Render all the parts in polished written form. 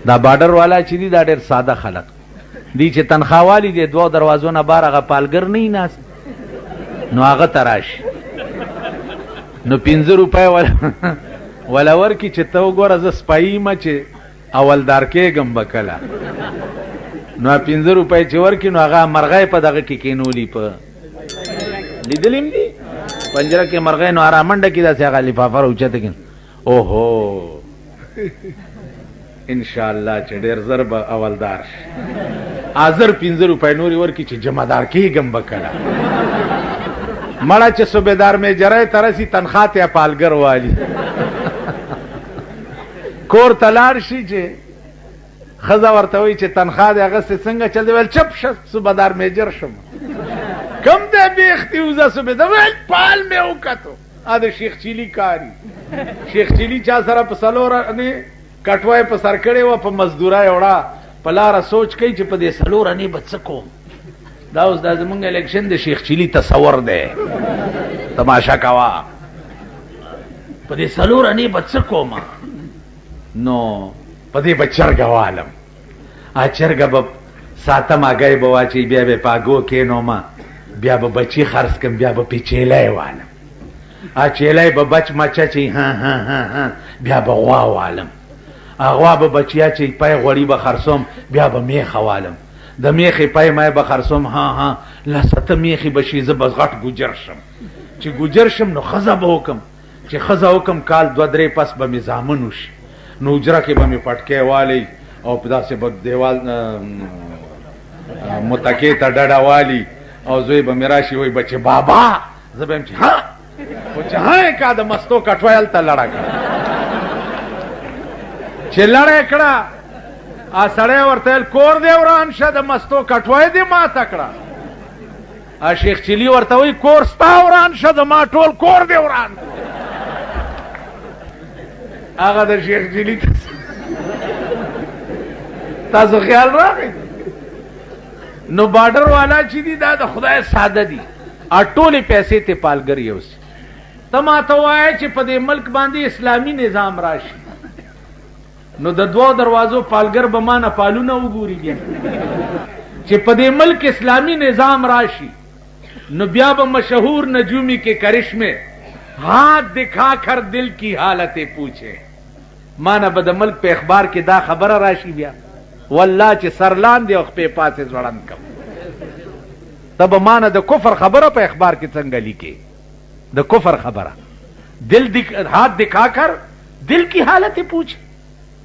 دا بارډر والا چې دي دا ډېر ساده خلک دي چې تنخواهوالي دي 2 دروازو نه بار هغه پالګر نه ناست نو هغه ته راشي نو 15 روپۍ ولا ورکي چې ته وګوره زه سپایي یم چې اولدار کېږم به کله نو 15 روپۍ چې ورکي نو هغه مرغۍ په دغه کې کېنولي په لیدلې م دي پنجره کې مرغۍ نو ارامنډه کې داسې هغه لفافه راوچته کړي اوهو انشاءالله چې ډېر زر به اولدار شي حاضر 15 روپۍ نورې ورکي چې جمعدار کېږم به کله مړه چې صوبېدار میجری ته رسي تنخوا ته پالګر والي کور ته لاړ شي چې ښځه ورته وایي چې تنخوا دې اخیستې څنګه چل دی ویل چپ شه صوبېدار میجر شم کم دی بیختي وزه صوبېدار ویل پال مې وکتو د شیخ چیلي کاري شیخ چیلي چا سره په څلورنې کټوی په سر کړې وه په مزدورۍ وړه په لاره سوچ کوي چې په دې څلورنې به څه کوم دا اوس دا زمونږ الیکشن د شیخ چیلي تصور دی تماشا کوه په دې څلورنې به څه کوم نو په دې به چرګه والم چرګه به ساتم هګۍ به واچوي بیا به په هګو کېنوم بیا به بچي خرڅ کړم بیا به پې چیلی والم چیلی به بچ مچه چې بیا به غوا والم غوا به بچیا چې پی غوړي به خرڅوم بیا به میخه والم د میخې پی مای به خرڅوم لسته میخې به شي زه به غټ ګوجر شم چې ګوجر شم نو ښځه به وکم چې ښځه وکم کال 2-3 پس به مې زامن وشي نو اجره کې به مې پټکی والی او په داسې به دیوال متکې ته ډډه والی او زوی به مې راشي وایي بچې بابا زه به یم چې خو چې کا د مستو کټوی هلته لړه کړه چې لړه یې کړه سړی ورته ویل کور دې وران شه د مستو کټوی دې ماته کړه شیخ چیلي ورته وایي کور ستا وران شه د ما ټول کور دې وران هغه د شیخ چیلي تاسو خیال راغی نو بارډر والا چې دي دا د خدای ساده دي ټولې پیسې ته پالګر یوسي ته ماته وایه چې په دې ملک باندې اسلامي نظام راشي نو د 2 دروازو پالګر به ما نه پالونه وګوري بیا چې په دې ملک اسلامي نظام راشي نو بیا به مشهور نجومی کے کرشمے ہاتھ دکھا کر دل کی حالتیں پوچھے مانا به د ملک په اخبار کې دا خبره راشي بیا والله چې سرلان دی او خپې پاسې ځوړند کم تب مانا د کفر خبره په اخبار کې څنګه لیکي د کفر خبره ہاتھ دکھا کر دل کی حالتیں پوچھے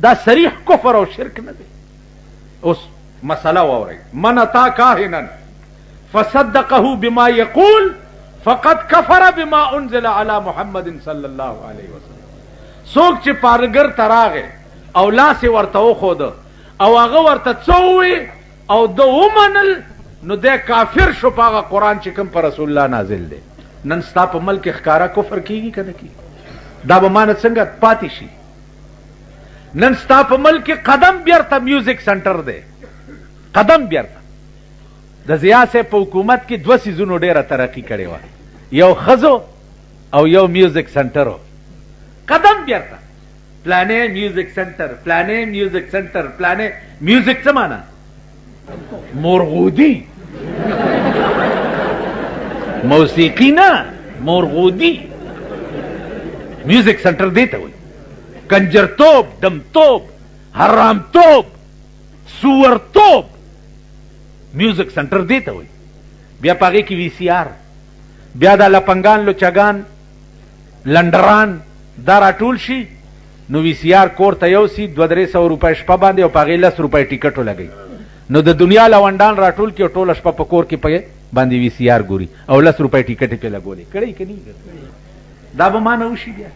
دا صریح کفر او شرک نه دی اوس مسله واورئ من اتا کاهنا فصدقه بما يقول فقد كفر بما انزل على محمد صلی الله علیه وسلم څوک چې پارګر تراغه او لاس ورته وخود او هغه ورته څووي او د ومنل نو د کافر شو پاغه قران چې کوم پر رسول الله نازل دی نن ستا په ملک ښکارا کفر کیږي کنه کی دا به مان څنګه پاتې شي نن ستا په ملک قدم بیرته میوزیک سنټر دی قدم بیرته د ضیا صاحب په حکومت کې 2 سیزونو ډیره ترقی کړې وه یو ښځو او یو میوزیک سنټر قدم بیرته پلانې میوزیک سنټر پلانې میوزیک سنټر پلانې میوزیک څه معنا مرغودی موسیقی نه مرغودی میوزیک سنټر دی ته وایي کنجرتوب دمتوب حرامتوب سورتوب میوزیک سنټر دی ته وایي بیا په هغې کې وی سی آر بیا دا لپنګان لوچګان لنډران دا راټول شي نو وی سی آر کور ته یوسي 200-300 روپۍ شپه باندې او په هغې 10 روپۍ ټیکټ ولګوي نو د دنیا لونډان راټول کړي او ټوله شپه په کور کې په باندې وی سی آر ګوري او 10 روپۍ ټیکټ یې پې لګولې کړی که نه دا به ما نه وشي بیا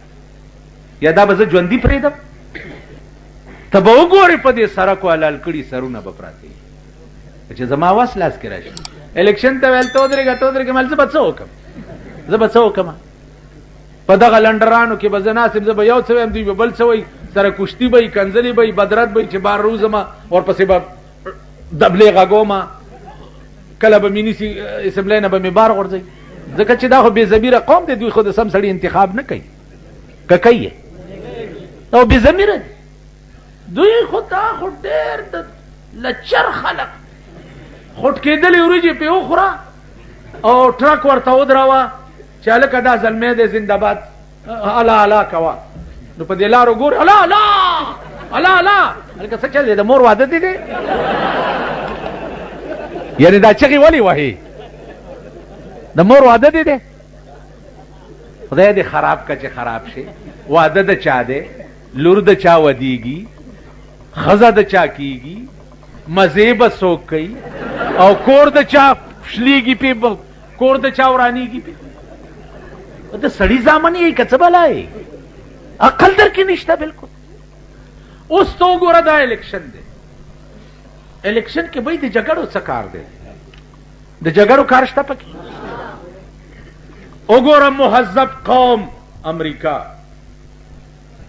یا دا به زه ژوندي پرېږدم ته به وګورې په دې سړکو حلال کړي سرونه به پراته چې زما وس لاس کې راشي الیکشن ته ویل ته ودرېږه مال زه به څه وکړم په دغه لنډرانو کې به زه ناست زه به یو څه ویم دوی به بل څه وایي سره کشتي به یي کنځلې به یي بدرت به یي چې بار روزمه ورپسې به دبلې غږومه کله به مې نیسي اسمبلی نه به مې بار غورځوي ځکه چې دا خو بې ضمیره قوم دی دوی خو د سم سړي انتخاب نه کوي که کوي او بې ضمیره دی دوی خدا خو ډېر د لچر خلق خټ کېدلې وریجې په وخوره او ټرک ورته ودراوه چې هلکه دا زلمی دی زنده‌باد الا الا کوه نو په دې لارو ګوري الا الا الا الا هلکه څه چل دی د مور واده دی یعنې دا چغې ولې وهي د مور واده دی خدای دې خراب که چې خراب شي واده د چا دی لور د چا ودیږي ښځه د چا کیږي مزې به څوک کوي او کور د چا شلیږي پې کور د چا ورانېږي پې د سړي زامن یې که څه بلا یې عقل در کې نشته بلکل اوس ته وګوره دا الیکشن دی الیکشن کې بھئی د جګړو څه کار دی د جګړو کار شته پکې وګوره مهذب قوم امریکا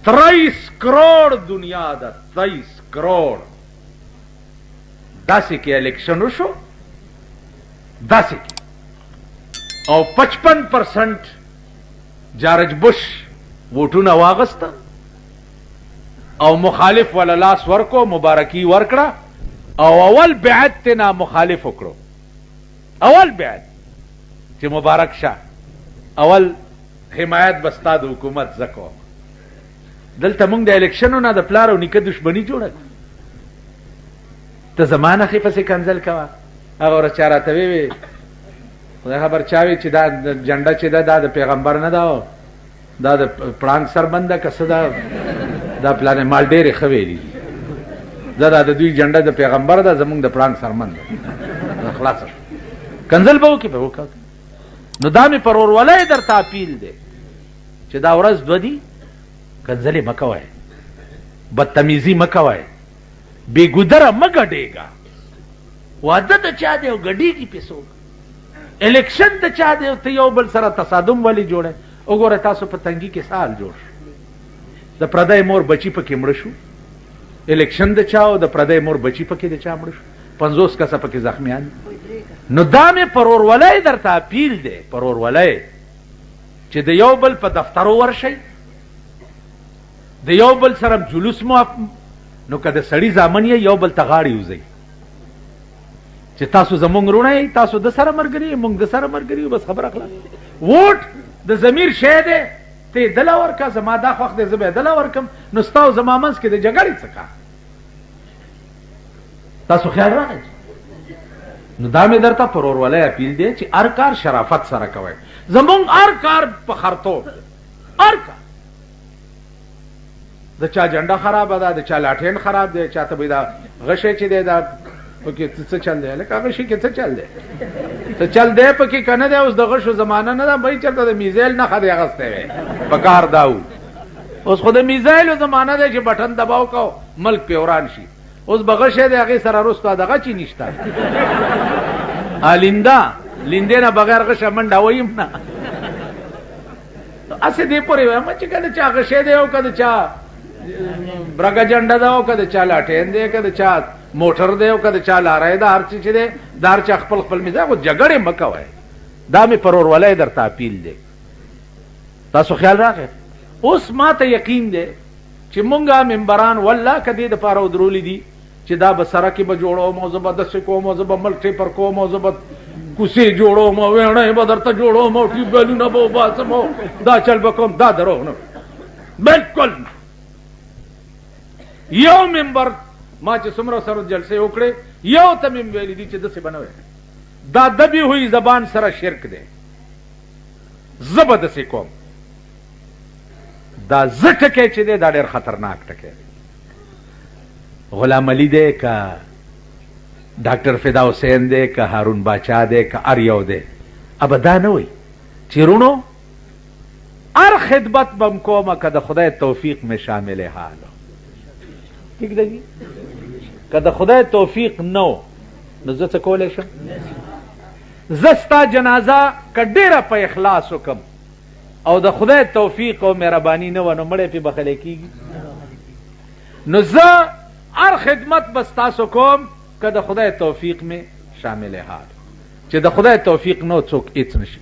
23 کروڑ دنیا ده 23 کروڑ داسې کې الیکشن وشو داسې کې او 55% جارج بش ووټونه واغسته او مخالف ولا لاس ورکو مبارکي ورکړه او اول بیعت تینا مخالف وکړو اول بیعت چې مبارک شه اول حمایت بستا د حکومت زکو دلته موږ د الیکشنونو د پلار او نیکه دشمنی جوړه ته زمانه خې پسې کنځل کوه هغه ورځ چا راته ویې خدای خبر چا وی چې دا جنډه چې ده دا د پیغمبر نه ده دا د پړانګ سربند ده که څه ده دا پلانې مال ډېرې ښه ویلي دي دا د دوی جنډه د پیغمبر ده زمونږ د پړانګ سرمند ده خلاصه کنځل به وکړي به وکړه نو دا مې پر ورولۍ درته اپیل دی چې دا ورځ دوه دي کنځلې مه کوئ بدتمیزي مه کوئ بېګودره مه ګډېږه واده د چا دی او ګډېږي پې څوک الیکشن د چا دی ته یو بل سره تصادم ولې جوړه وګوره تاسو په تنګي کې سال جوړ شو د پردی مور بچی پکې مړه شو الیکشن د چا او د پردی مور بچی پکې د چا مړه شو 50 کسه پکې زخمیان نو دا مې پر ورولۍ درته اپیل دی پر ورولۍ چې د یو بل په دفترو ورشئ د یو بل سره جلوس مو نو که د سړي زامن یې یو بل ته غاړې وځئ چې تاسو زمونږ وروڼه یې تاسو د سره ملګري یې موږ د سره ملګري یو بس خبره خلاص ووټ د ضمیر شی دی ته یې دله ورکه زما دا خوښ دی زه به یې دله ورکم نو ستا او زما منځ کې د جګړې څه کار تاسو خیال راغی نو دا مې درته پر ورولۍ اپیل دی چې هر کار شرافت سره کوئ زمونږ هر کار په خرطوب هر کار د چا جنډه خرابه ده د چا لاټین خراب دی چاته به دا غشی چې دی دا پکې څه چل دی لکه غشي کې څه چل دی څه چل دی پکې که نه دی اوس د غشو زمانه نه ده بهی چېرته د میزایل نښه دی اخیستی وی په کار دا و اوس خو د میزایلو زمانه دی چې بټن دباو کو ملک پې وران شي اوس به غشی دی هغې سره رسته دغه چی نشته لینده لیندې نه بغیر غشه منډه ویم نه هسې دې پورې وایم چې که د چا غشی دی او که د چا برګه جنډه ده او که د چا لاټین دی که د چا موټر دی او که د چا لاری ده هر څه چې دی دا هر چا خپل خپل مزاج خو جګړې مه کوئ دا مې پر ورولۍ درته اپیل دی تاسو خیال راغی اوس ما ته یقین دی چې مونږ ممبران والله که دې دپاره ودرولی دي چې دا به سړکې به جوړوم او زه به داسې کوم او زه به ملک ټیپر کوم او زه به کوڅې جوړوم او ویڼۍ به درته جوړوم او ټیوبویلونه به وباسم او دا چل به کوم دا دروغ نه بلکل یو ممبر ما چې څومره سره جلسې وکړې یو ته مې ویلي دي چې داسې به نه وی دا دبی ہوئی زبان سره شرک دی زه به داسې کوم دا زه ټکی چې دی دا ډېر خطرناک ټکی دی غلام علی دی که ډاکټر فدا حسین دی که هارون باچا دی که هر یو دی ابه دا نه وی چې رونو هر خدمت بم کومه که د خدای توفیق مې شامل حالو ٹھیک ده جی که د خدای توفیق نو نو زه څه کولی شم زه ستا جنازه که ډېره په اخلاص وکم او د خدای توفیق او مهرباني نه وه نو مړی پې بخلی کېږي نو زه هر خدمت به ستاسو کوم که د خدای توفیق مې شامل حال چې د خدای توفیق نو څوک هیڅ نشي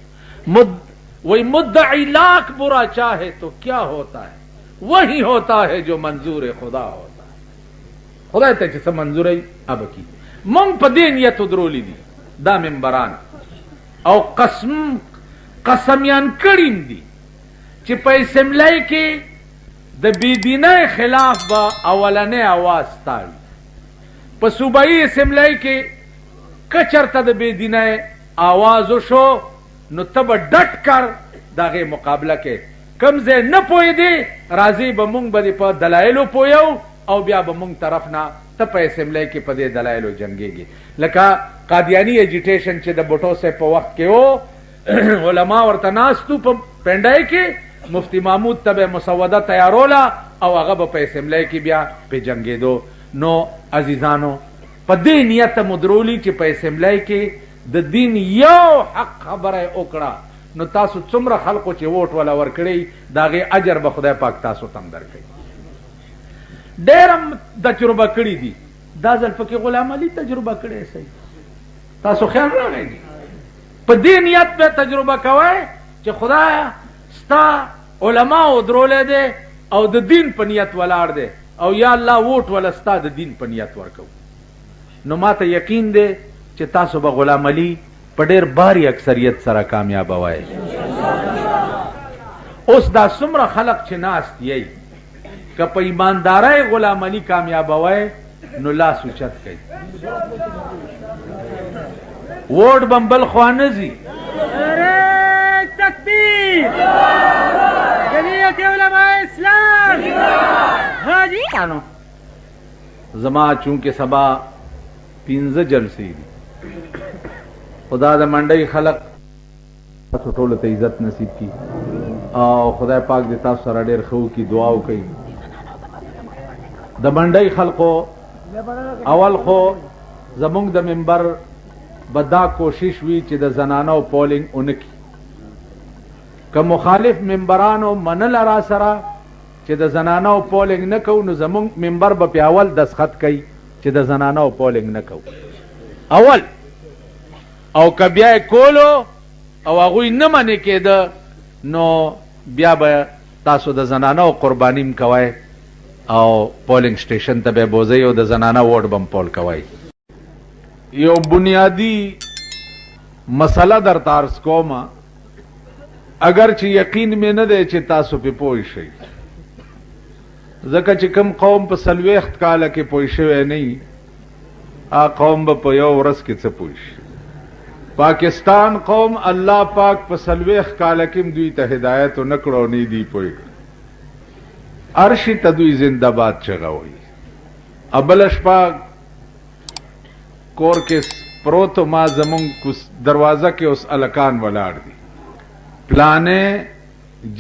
وہی مدعی لاکھ برا چاہے تو کیا ہوتا ہے وہی ہوتا ہے جو منظور خدا ہوتا ہے خدای ته چې څه منظوري اب کی مونږ په دې نیت درولې دي دا منبران او قسمیان کړیم دي چې په اسمبلی کې د بيدینۍ خلاف به اولنې आवाज تاوي په صوبایي اسمبلی کې کچرته د بيدینۍ आवाज وشو نو ته به ډټ کر دغه مقابله کې کم ځای نه پوهېدې راځي به مونږ به په دلایلو پوهیو او بیا به مونږ طرف نه ته په اسمبلی کې په دې دلایلو جنګېږي لکه قادیانی ایجیټیشن چې د بوټو صاحب په وخت کې و علما ورته ناستو په پنډای کې مفتی محمود ته به مسوده تیاروله او هغه به په اسمبلی کې بیا په جنګېدو نو عزیزانو په دې نیت مدرولی چې په اسمبلی کې د دین یو حق خبره وکړه نو تاسو څومره خلکو چې ووټ ولا ورکړي داغه اجر به خدای پاک تاسو تم درکړي ډېرم تجربه کړې دي دا ځل پکې غلام علي تجربه کړې صحیح تاسو خیال راغلی په دې نیت به تجربه کوئ چې خدای ستا علما درولې دي او د دین په نیت ولاړ دي او یا الله ووټ ولا ستا د دین په نیت ورکو نو ماته یقین دی چې تاسو به غلام علي په ډېر باري اکثریت سره کامیاب وای اوس دا څومره خلق چې ناست یي که په ایماندارۍ غلام علي کامیاب وای نو لاس اوچت کوي ووټ بمبل خوانه زی تکبیر جمعیت علماء اسلام حاجی زما چونکه سبا 15 جلسې دي خدا د منډي خلق تاسو ټول ته عزت نصیب کی او خدای پاک دې تاسو سره ډېر خو کی دعا وکړي د منډي خلقو اول خو زمونږ د منبر بدا کوشش وی چې د زنانو پولینګ اونکی که مخالف منبرانو منل را سره چې د زنانو پولینګ نه کو نو زمونږ منبر به په اول دسخط کوي چې د زنانو پولینګ نه کو اول او که بیا کولو او هغوی نه منې کېده نو بیا به تاسو د زنانو قربانیم کوئ او پولینګ سټیشن ته به بوځئ او د زنانه ووټ بم پول کوئ یو بنیادی مسله در تارس کوما اگر چې یقین مې نه دی چې تاسو په پوه شئ ځکه چې کوم قوم په 40 کاله کې پوه شوی نه هغه قوم به په یو ورځ کې څه پوه شي پاکستان قوم الله پاک په 40 کاله کې دوی ته هدایت نه کړو نه دی پوه ارشی ته دوی زنده باد چغوي ابلش پاک کور کې پروتو ما زمون دروازه کې اوس الکان ولاړ دي پلانے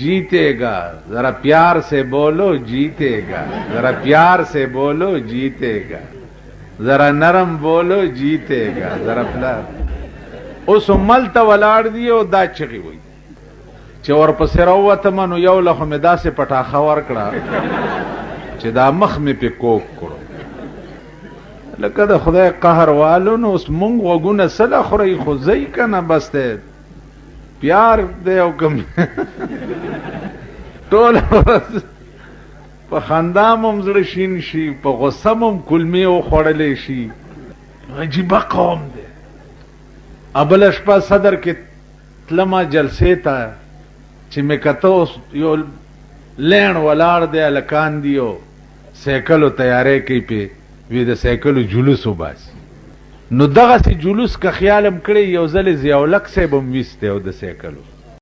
جیتے گا ذرا پیار سے بولو جیتے گا ذرا پیار سے بولو جیتے گا ذرا نرم بولو جیتے گا ذرا پیار اوس ملته ولاړ دی او دا چغي وي چې ورپسې راووته منو یو له خو مې داسې پټاخه ورکړه چې دا مخ مې پې کوک کړو لکه د خدای قهر والو نو اوس مونږ غوږونه سله خورئ خو ځئ که نه بس دی پیار دی او کم ټول په خندا هم زړه شین شي په غصه هم کلمې وخوړلی شي عجیبه قوم دی ابله شپه صدر کې تلمه جلسې ته چې مې کته اوس یو لین ولاړ دی هلکان دي او سایکلو تیاری کوي پې وی د سایکلو جلوس وباسي نو دغسې جلوس که خیال هم کړی یو ځلې ضیاءالحق صاحب هم ویستی او د سایکلو